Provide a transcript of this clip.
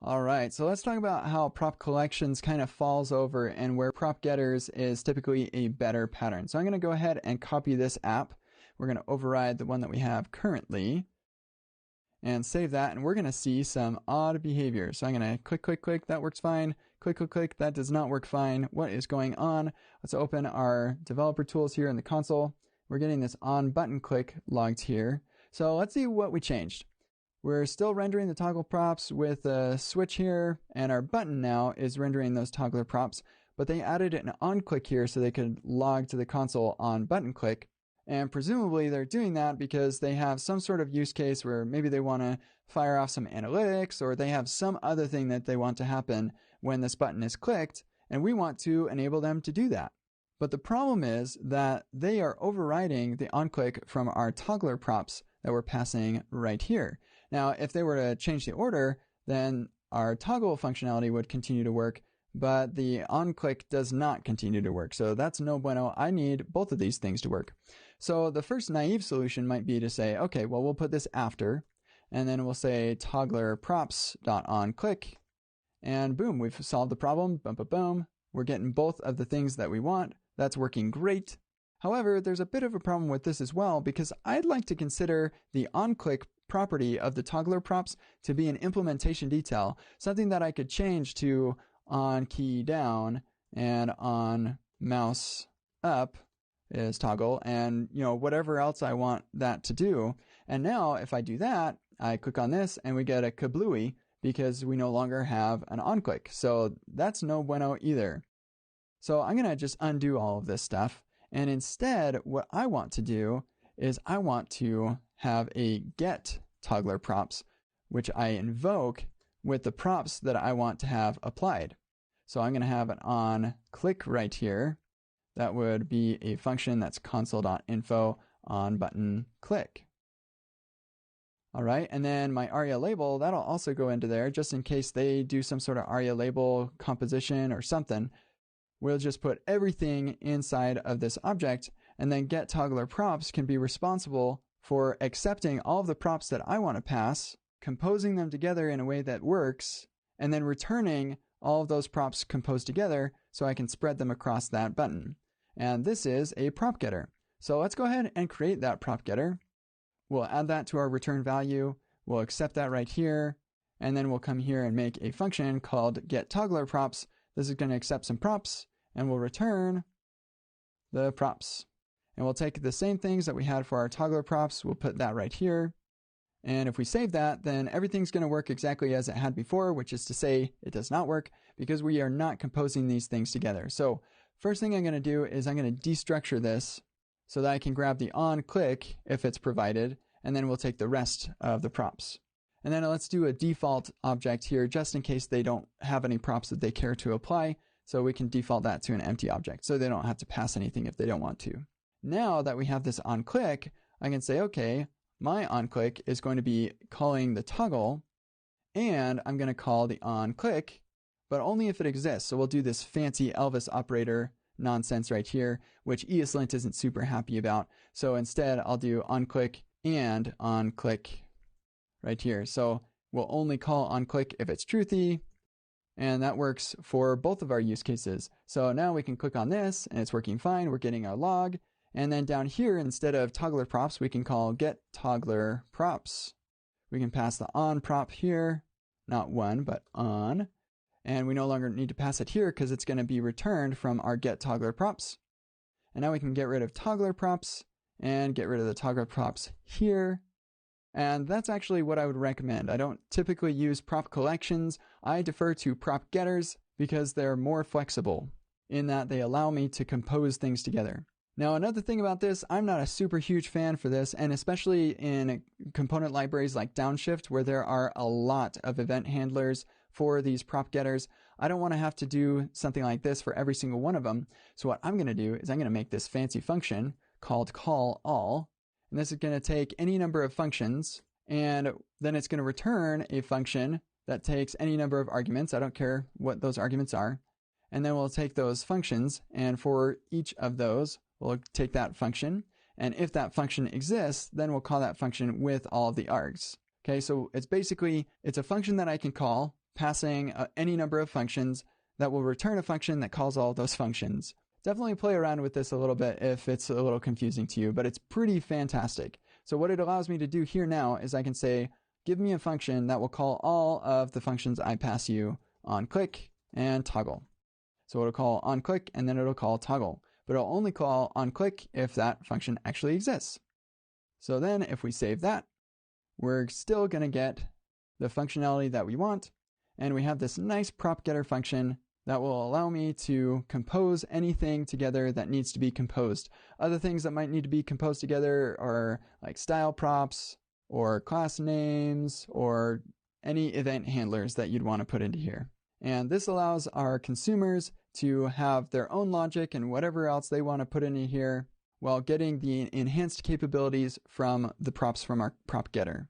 All right, so let's talk about how prop collections kind of falls over and where prop getters is typically a better pattern. So I'm going to go ahead and copy this app. We're going to override the one that we have currently and save that, and we're going to see some odd behavior. So I'm going to click, click, click, that works fine. Click, click, click, that does not work fine. What is going on? Let's open our developer tools here in the console. We're getting this on button click logged here. So let's see what we changed. We're still rendering the toggle props with a switch here, and our button now is rendering those toggler props, but they added an on click here so they could log to the console on button click. And presumably they're doing that because they have some sort of use case where maybe they want to fire off some analytics, or they have some other thing that they want to happen when this button is clicked, and we want to enable them to do that. But the problem is that they are overriding the on click from our toggler props that we're passing right here. Now, if they were to change the order, then our toggle functionality would continue to work, but the on-click does not continue to work. So that's no bueno. I need both of these things to work. So the first naive solution might be to say, okay, well, we'll put this after, and then we'll say toggler props.onClick, and boom, we've solved the problem. Boom, boom, boom. We're getting both of the things that we want. That's working great. However, there's a bit of a problem with this as well, because I'd like to consider the on-click property of the toggler props to be an implementation detail, something that I could change to on key down and on mouse up is toggle, and whatever else I want that to do. And now if I do that, I click on this and we get a kablooey because we no longer have an on click. So that's no bueno either. So I'm going to just undo all of this stuff. And instead, what I want to do is I want to have a get toggler props, which I invoke with the props that I want to have applied. So I'm going to have an on click right here. That would be a function that's console.info on button click. All right, and then my ARIA label, that'll also go into there just in case they do some sort of ARIA label composition or something. We'll just put everything inside of this object, and then get toggler props can be responsible for accepting all of the props that I want to pass, composing them together in a way that works, and then returning all of those props composed together so I can spread them across that button. And this is a prop getter. So let's go ahead and create that prop getter. We'll add that to our return value. We'll accept that right here, and then we'll come here and make a function called get toggler props. This is going to accept some props, and we'll return the props. And we'll take the same things that we had for our toggler props. We'll put that right here. And if we save that, then everything's going to work exactly as it had before, which is to say it does not work because we are not composing these things together. So first thing I'm going to do is I'm going to destructure this so that I can grab the on click if it's provided, and then we'll take the rest of the props. And then let's do a default object here just in case they don't have any props that they care to apply. So we can default that to an empty object so they don't have to pass anything if they don't want to. Now that we have this on click, I can say, okay, my on click is going to be calling the toggle, and I'm going to call the on click, but only if it exists. So we'll do this fancy Elvis operator nonsense right here, which ESLint isn't super happy about. So instead, I'll do on click and on click right here. So we'll only call on click if it's truthy, and that works for both of our use cases. So now we can click on this and it's working fine. We're getting our log. And then down here, instead of toggler props, we can call get toggler props. We can pass the on prop here, not one, but on. And we no longer need to pass it here because it's going to be returned from our get toggler props. And now we can get rid of toggler props and get rid of the toggler props here. And that's actually what I would recommend. I don't typically use prop collections. I defer to prop getters because they're more flexible in that they allow me to compose things together. Now, another thing about this, I'm not a super huge fan for this, and especially in component libraries like Downshift, where there are a lot of event handlers for these prop getters. I don't want to have to do something like this for every single one of them. So what I'm going to do is I'm going to make this fancy function called call all. And this is going to take any number of functions, and then it's going to return a function that takes any number of arguments. I don't care what those arguments are. And then we'll take those functions, and for each of those, we'll take that function. And if that function exists, then we'll call that function with all of the args. Okay, so it's a function that I can call, passing any number of functions that will return a function that calls all those functions. Definitely play around with this a little bit if it's a little confusing to you, but it's pretty fantastic. So what it allows me to do here now is I can say, give me a function that will call all of the functions I pass you on click and toggle. So it'll call on click and then it'll call toggle, but it'll only call on click if that function actually exists. So then if we save that, we're still going to get the functionality that we want, and we have this nice prop getter function that will allow me to compose anything together that needs to be composed. Other things that might need to be composed together are like style props or class names or any event handlers that you'd want to put into here. And this allows our consumers to have their own logic and whatever else they want to put into here while getting the enhanced capabilities from the props from our prop getter.